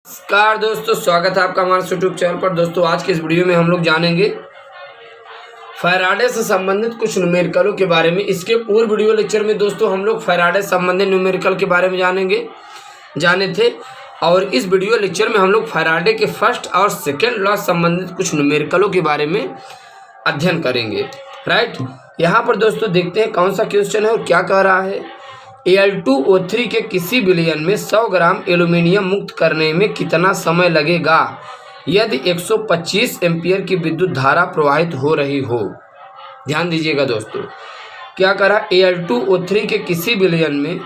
नमस्कार दोस्तों, स्वागत है आपका हमारे यूट्यूब चैनल पर। दोस्तों आज के इस वीडियो में हम लोग जानेंगे फैराडे से संबंधित कुछ न्यूमेरिकलों के बारे में। इसके पूर्व वीडियो लेक्चर में दोस्तों हम लोग फैराडे से संबंधित न्यूमेरिकल के बारे में जाने थे और इस वीडियो लेक्चर में हम लोग फैराडे के फर्स्ट और सेकेंड लॉ से संबंधित कुछ न्यूमेरिकलों के बारे में अध्ययन करेंगे। राइट, यहाँ पर दोस्तों देखते हैं कौन सा क्वेश्चन है और क्या कह रहा है। Al2O3 के किसी विलयन में 100 ग्राम एल्यूमिनियम मुक्त करने में कितना समय लगेगा यदि 125 एम्पीयर की विद्युत धारा प्रवाहित हो रही हो। ध्यान दीजिएगा दोस्तों, क्या करा, Al2O3 के किसी विलयन में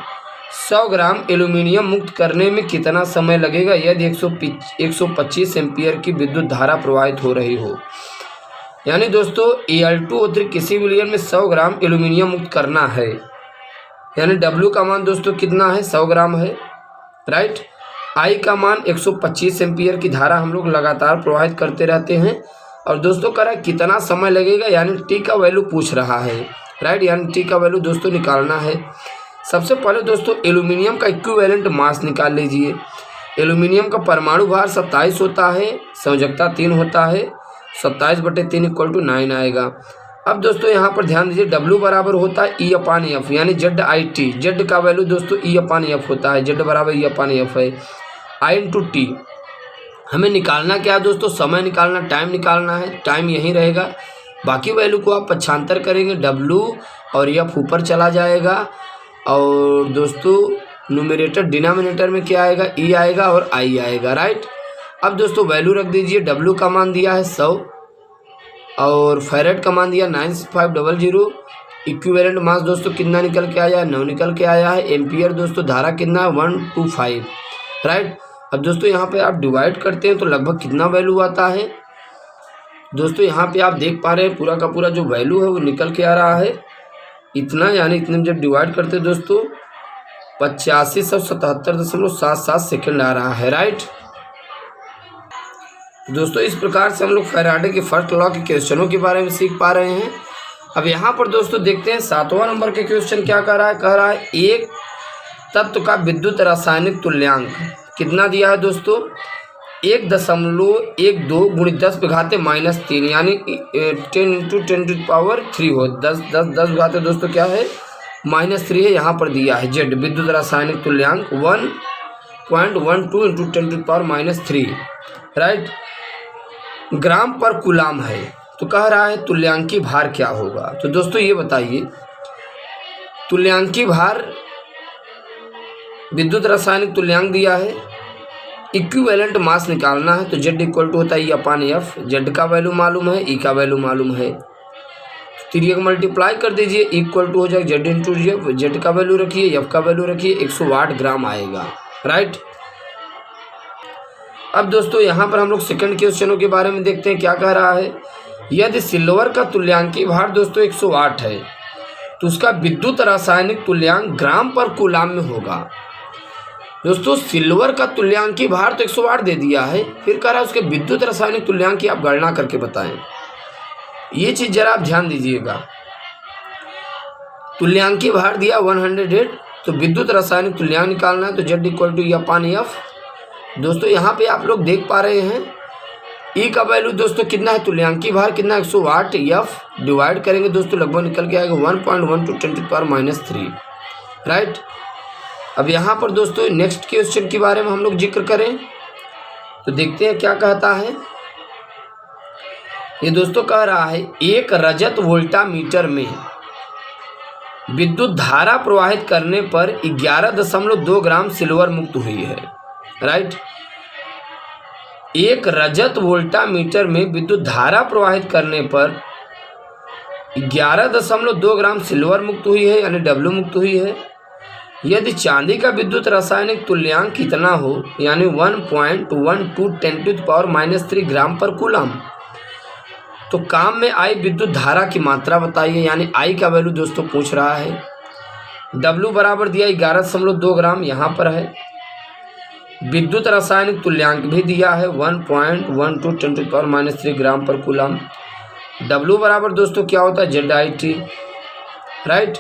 100 ग्राम एल्यूमिनियम मुक्त करने में कितना समय लगेगा यदि 125 एम्पीयर की विद्युत धारा प्रवाहित हो रही हो। यानी दोस्तों Al2O3 किसी विलयन में 100 ग्राम एल्यूमिनियम मुक्त करना है, यानी W का मान दोस्तों कितना है, 100 ग्राम है। राइट, I का मान 125 एम्पीयर की धारा हम लोग लगातार प्रवाहित करते रहते हैं और दोस्तों कह रहा है कितना समय लगेगा, यानी T का वैल्यू पूछ रहा है। राइट, यानी T का वैल्यू दोस्तों निकालना है। सबसे पहले दोस्तों एल्यूमिनियम का इक्विवेलेंट मास निकाल लीजिए। एल्यूमिनियम का परमाणु भार 27 होता है, संयोजकता 3 होता है, 27/3 = 9 आएगा। अब दोस्तों यहाँ पर ध्यान दीजिए, W बराबर होता है E/F, यानी ZIT। Z का वैल्यू दोस्तों E/F होता है, Z बराबर E/F है। I/T हमें निकालना क्या है दोस्तों, समय निकालना, टाइम निकालना है। टाइम यहीं रहेगा, बाकी वैल्यू को आप पक्षांतर करेंगे, W और F ऊपर चला जाएगा और दोस्तों न्यूमरेटर डिनोमिनेटर में क्या आएगा, E आएगा और I आएगा। राइट, अब दोस्तों वैल्यू रख दीजिए। W का मान दिया है 100 और फैरेड का मान दिया 9500। इक्विवेलेंट मास दोस्तों कितना निकल के आया है, 9 निकल के आया है। एम्पियर दोस्तों धारा कितना है, 125। राइट, अब दोस्तों यहाँ पे आप डिवाइड करते हैं तो लगभग कितना वैल्यू आता है दोस्तों, यहाँ पे आप देख पा रहे हैं पूरा का पूरा जो वैल्यू है वो निकल के आ रहा है इतना, यानी इतने में जब डिवाइड करते हैं दोस्तों 8577.77 सेकेंड आ रहा है। राइट दोस्तों, इस प्रकार से हम लोग फैराडे के फर्स्ट लॉ के क्वेश्चनों के बारे में सीख पा रहे हैं। अब यहाँ पर दोस्तों देखते हैं 7वां नंबर के क्वेश्चन क्या कर रहा है। कह रहा है एक तत्व का विद्युत रासायनिक तुल्यांक कितना दिया है दोस्तों, 1.12 × 10⁻³ यानी 10 × 10⁻³ हो। 10 दोस्तों क्या है, -3 है, यहाँ पर दिया है Z विद्युत रासायनिक तुल्यांक 1.12 × 10⁻³ राइट, ग्राम पर कूलाम है। तो कह रहा है तुल्यांकी भार क्या होगा। तो दोस्तों ये बताइए, तुल्यांकी भार विद्युत रासायनिक तुल्यांक दिया है, इक्विवेलेंट मास निकालना है तो Z = होता है E/F। Z का वैल्यू मालूम है, E का वैल्यू मालूम है, 3 मल्टीप्लाई कर दीजिए, इक्वल टू हो जाएगा Z × F। Z का वैल्यू रखिए, F का वैल्यू रखिए, 108 ग्राम आएगा। राइट, अब दोस्तों यहाँ पर हम लोग सेकंड क्वेश्चनों के बारे में देखते हैं क्या कह रहा है। यदि सिल्वर का तुल्यांकी भार दोस्तों 108 है तो उसका विद्युत रासायनिक तुल्यांक ग्राम पर कूलाम में होगा। दोस्तों सिल्वर का तुल्यांकी भार तो 108 दे दिया है, फिर कह रहा है उसके विद्युत रासायनिक तुल्यांक की आप गणना करके बताएं। ये चीज़ जरा आप ध्यान दीजिएगा, तुल्यांकी भार दिया 108 तो विद्युत रासायनिक तुल्यांक निकालना है तो Z = E/F। दोस्तों यहाँ पे आप लोग देख पा रहे हैं E का वैल्यू दोस्तों कितना है, तुल्यांकी भार कितना, 108, F डिवाइड करेंगे दोस्तों लगभग निकल के आएगा 1.12 × 10⁻³ राइट। अब यहाँ पर दोस्तों नेक्स्ट क्वेश्चन के बारे में हम लोग जिक्र करें तो देखते हैं क्या कहता है। ये दोस्तों कह रहा है एक रजत वोल्टामीटर में विद्युत धारा प्रवाहित करने पर 11.2 ग्राम सिल्वर मुक्त हुई है। राइट, एक रजत वोल्टामीटर में विद्युत धारा प्रवाहित करने पर 11.2 ग्राम सिल्वर मुक्त हुई है, यानी W मुक्त हुई है। यदि चांदी का विद्युत रासायनिक तुल्यांक कितना हो, यानी 1.12 × 10⁻³ ग्राम पर कूलाम, तो काम में आई विद्युत धारा की मात्रा बताइए, यानी I का वैल्यू दोस्तों पूछ रहा है। W बराबर दिया 11.2 ग्राम, यहाँ पर है। विद्युत रासायनिक तुल्यांक भी दिया है 1.12 × 10⁻³ ग्राम पर कूलाम। W बराबर दोस्तों क्या होता है, ZIT। राइट,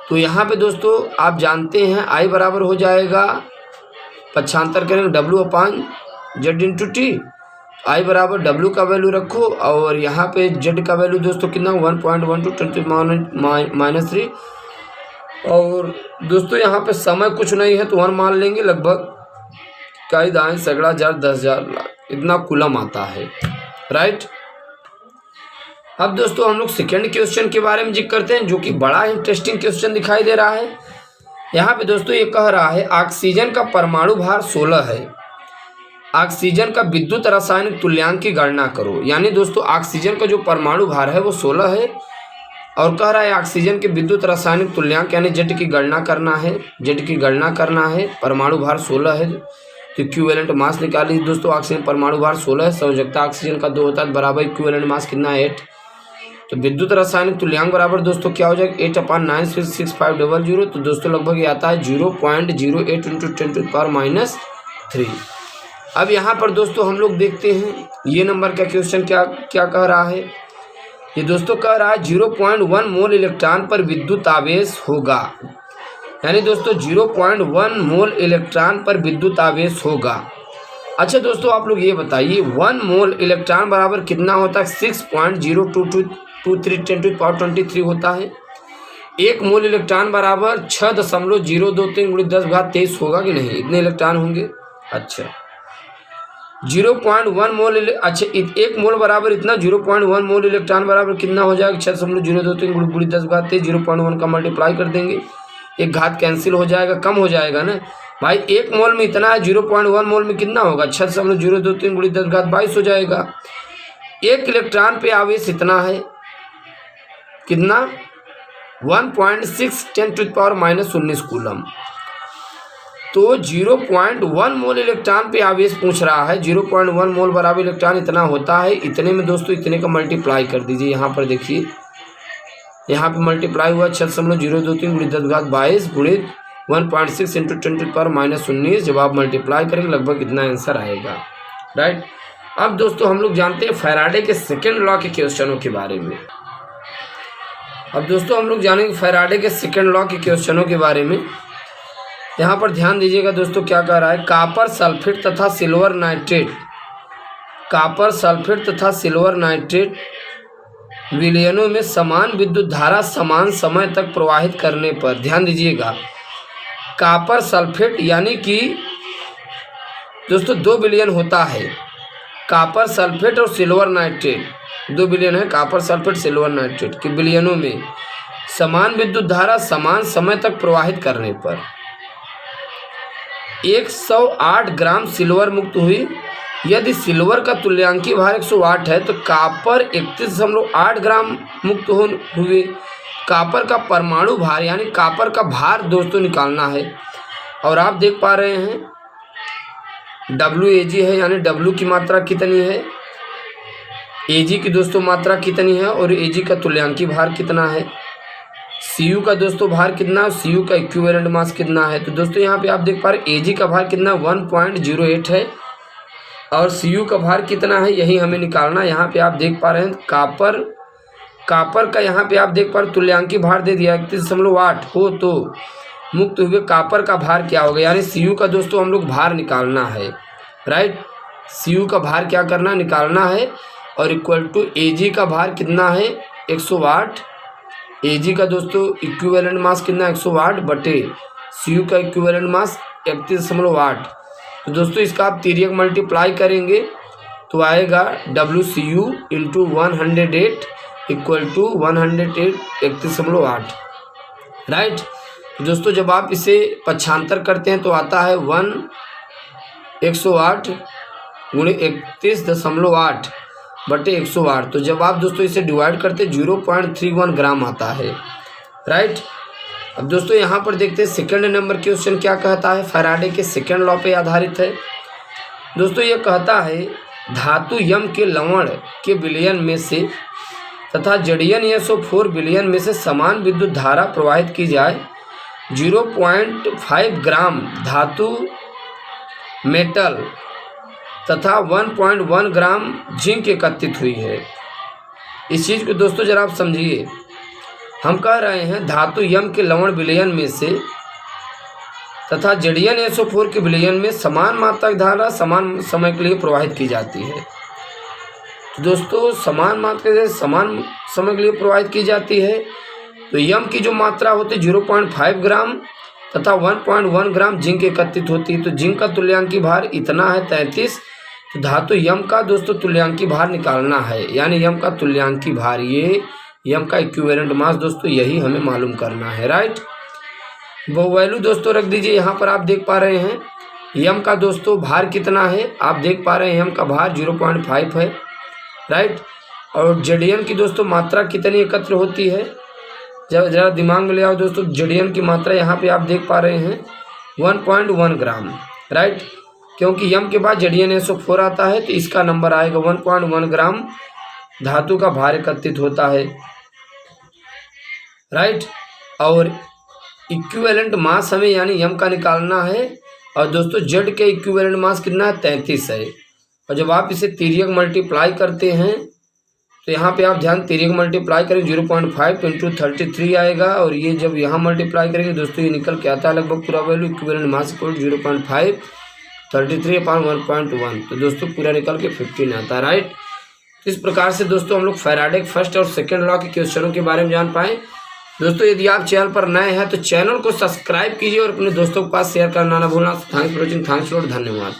तो यहाँ पे दोस्तों आप जानते हैं I बराबर हो जाएगा, पक्षांतर करेंगे W/ जेड इंटू टी। आई बराबर डब्ल्यू का वैल्यू रखो और यहाँ पे जेड का वैल्यू दोस्तों कितना 1.12 × 10⁻³ और दोस्तों यहाँ पे समय कुछ नहीं है तो 1 मान लेंगे। लगभग कई दाएं सैकड़ा हजार 10,000 लाख इतना कूलम आता है, राइट। अब दोस्तों हम लोग सेकेंड क्वेश्चन के बारे में जिक्र करते हैं, जो कि बड़ा इंटरेस्टिंग क्वेश्चन दिखाई दे रहा है। यहाँ पे दोस्तों ये कह रहा है ऑक्सीजन का परमाणु भार 16 है, ऑक्सीजन का विद्युत रासायनिक तुल्यांक की गणना करो। यानी दोस्तों ऑक्सीजन का जो परमाणु भार है वो 16 है और कह रहा है ऑक्सीजन के विद्युत रासायनिक तुल्यांक यानी जेड की गणना करना है, जेड की गणना करना है। परमाणु भार 16 है तो इक्विवेलेंट मास निकालिए दोस्तों। ऑक्सीजन परमाणु भार 16 है, संयोजकता ऑक्सीजन का 2 होता है, बराबर इक्विवेलेंट मास कितना है 8। तो विद्युत रासायनिक तुल्यांक बराबर दोस्तों क्या हो जाएगा 8/96500। तो दोस्तों लगभग ये आता है 0.08 × 10⁻³ अब यहाँ पर दोस्तों हम लोग देखते हैं ये नंबर का क्वेश्चन क्या क्या कह रहा है। ये दोस्तों कह रहा है 0.1 मोल इलेक्ट्रॉन पर विद्युत आवेश होगा। यानी दोस्तों 0.1 मोल इलेक्ट्रॉन पर विद्युत आवेश होगा। अच्छा दोस्तों आप लोग ये बताइए 1 मोल इलेक्ट्रॉन बराबर कितना होता है 6.0223 × 10⁻23 होता है। 1 मोल इलेक्ट्रॉन बराबर 6.023 × 10⁻23 होगा कि नहीं, इतने इलेक्ट्रॉन होंगे। अच्छा 0.1 मोल अच्छा 1 मोल बराबर इतना 0.1 मोल इलेक्ट्रॉन बराबर कितना हो जाएगा 6.023 × 10⁻23 0.1 का मल्टीप्लाई कर देंगे, एक घात कैंसिल हो जाएगा, कम हो जाएगा ना भाई। 1 मोल में इतना है, 0.1 मोल में कितना होगा 6.023 × 10⁻22 हो जाएगा। 1 इलेक्ट्रॉन पे आवेश इतना है कितना 1.6 × 10⁻−19 कूलम। तो 0.1 मोल इलेक्ट्रॉन पे आवेश पूछ रहा है, 0.1 मोल बराबर इलेक्ट्रॉन इतना होता है। इतने में दोस्तों इतने का मल्टीप्लाई कर दीजिए। यहाँ पर देखिए यहाँ पे मल्टीप्लाई हुआ 6.023 × 10⁻22 गुणित 1.6 × 10⁻−19। जब आप मल्टीप्लाई करेंगे लगभग इतना आंसर आएगा, राइट। अब दोस्तों हम लोग जानते हैं फैराडे के सेकेंड लॉ के क्वेश्चनों के बारे में। अब दोस्तों हम लोग जानेंगे फैराडे के सेकेंड लॉ के क्वेश्चनों के बारे में। यहाँ पर ध्यान दीजिएगा दोस्तों क्या कह रहा है, कापर सल्फेट तथा सिल्वर नाइट्रेट, कापर सल्फेट तथा सिल्वर नाइट्रेट विलयनों में समान विद्युत धारा समान समय तक प्रवाहित करने पर, ध्यान दीजिएगा कापर सल्फेट यानी कि दोस्तों 2 विलयन होता है, कापर सल्फेट और सिल्वर नाइट्रेट 2 विलयन है, कापर सल्फेट सिल्वर नाइट्रेट के विलयनों में समान विद्युत धारा समान समय तक प्रवाहित करने पर 108 ग्राम सिल्वर मुक्त हुई। यदि सिल्वर का तुल्यांकी भार 108 है तो कापर 31.8 ग्राम मुक्त हुए। कापर का परमाणु भार यानी कापर का भार दोस्तों निकालना है और आप देख पा रहे हैं WAG है, यानी W की मात्रा कितनी है, AG की दोस्तों मात्रा कितनी है और AG का तुल्यांकी भार कितना है, CU का दोस्तों भार कितना है, CU का इक्विवेलेंट मास कितना है। तो दोस्तों यहाँ पे आप देख पा रहे हैं AG का भार कितना 1.08 है और CU का भार कितना है, यही हमें निकालना है। यहाँ पे आप देख पा रहे हैं कापर का यहाँ पे आप देख पा रहे तुल्यांकी भार दे दिया 31.8 हो तो मुक्त हुए कापर का भार क्या होगा, यानी CU का दोस्तों हम लोग भार निकालना है, राइट। CU का भार क्या करना निकालना है और इक्वल टू AG का भार कितना है 108, AG का दोस्तों इक्विवेलेंट मास कितना 108 बटे CU का इक्विवेलेंट मास 31.8। तो दोस्तों इसका आप तिर्यक मल्टीप्लाई करेंगे तो आएगा WCU × 108 इक्वल टू 108 31.8, राइट। दोस्तों जब आप इसे पक्षांतर करते हैं तो आता है 108 गुणे 31.8 बटे 108। तो जब आप दोस्तों इसे डिवाइड करते 0.31 ग्राम आता है, राइट। अब दोस्तों यहाँ पर देखते हैं सेकंड नंबर क्वेश्चन क्या कहता है, फैराडे के सेकंड लॉ पे आधारित है। दोस्तों ये कहता है धातु यम के लवण के विलयन में से तथा जड़ीयन SO4 विलयन में से समान विद्युत धारा प्रवाहित की जाए। 0.5 ग्राम धातु मेटल तथा 1.1 ग्राम जिंक एकत्रित हुई है। इस चीज़ को दोस्तों जरा आप समझिए, हम कह रहे हैं धातु यम के लवण विलयन में से तथा ZnSO4 के विलयन में समान मात्रा की धारा समान समय के लिए प्रवाहित की जाती है। तो दोस्तों समान मात्रा से समान समय के लिए प्रवाहित की जाती है। तो यम की जो मात्रा होती है 0.5 ग्राम तथा 1.1 ग्राम जिंक एकत्रित होती है। तो जिंक का तुल्यांकी भार इतना है 33। तो धातु यम का दोस्तों तुल्यांकी भार निकालना है, यानी यम का तुल्यांकी भार, ये यम का इक्विवेलेंट मास दोस्तों यही हमें मालूम करना है। राइट, वो वैल्यू दोस्तों रख दीजिए। यहाँ पर आप देख पा रहे हैं यम का दोस्तों भार कितना है, आप देख पा रहे हैं यम का भार 0.5 है। राइट, और Zn की दोस्तों मात्रा कितनी एकत्र होती है, जब ज़रा दिमाग में ले आओ दोस्तों। Zn की मात्रा यहाँ पे आप देख पा रहे हैं 1.1 ग्राम। राइट, क्योंकि यम के बाद ZnSO4 आता है तो इसका नंबर आएगा 1.1 ग्राम धातु का भार एकत्रित होता है। राइट, और इक्विवेलेंट मास हमें यानी यम का निकालना है। और दोस्तों जेड के इक्विवेलेंट मास कितना है 33 है। और जब आप इसे तिर्यक मल्टीप्लाई करते हैं तो यहाँ पे आप ध्यान तिर्यक मल्टीप्लाई करें 0.5 × 33 आएगा। और ये जब यहाँ मल्टीप्लाई करेंगे दोस्तों ये निकल के आता है लगभग पूरा वैल्यू इक्विवेलेंट मास इक्वल 0.5 33/1.1। तो दोस्तों पूरा निकल के 15 आता है। राइट, इस प्रकार से दोस्तों हम लोग फैराडे फर्स्ट और सेकेंड लॉ के क्वेश्चनों के बारे में जान पाए। दोस्तों यदि आप चैनल पर नए हैं तो चैनल को सब्सक्राइब कीजिए और अपने दोस्तों के पास शेयर करना ना भूलना। Thanks for watching, thanks lot, धन्यवाद।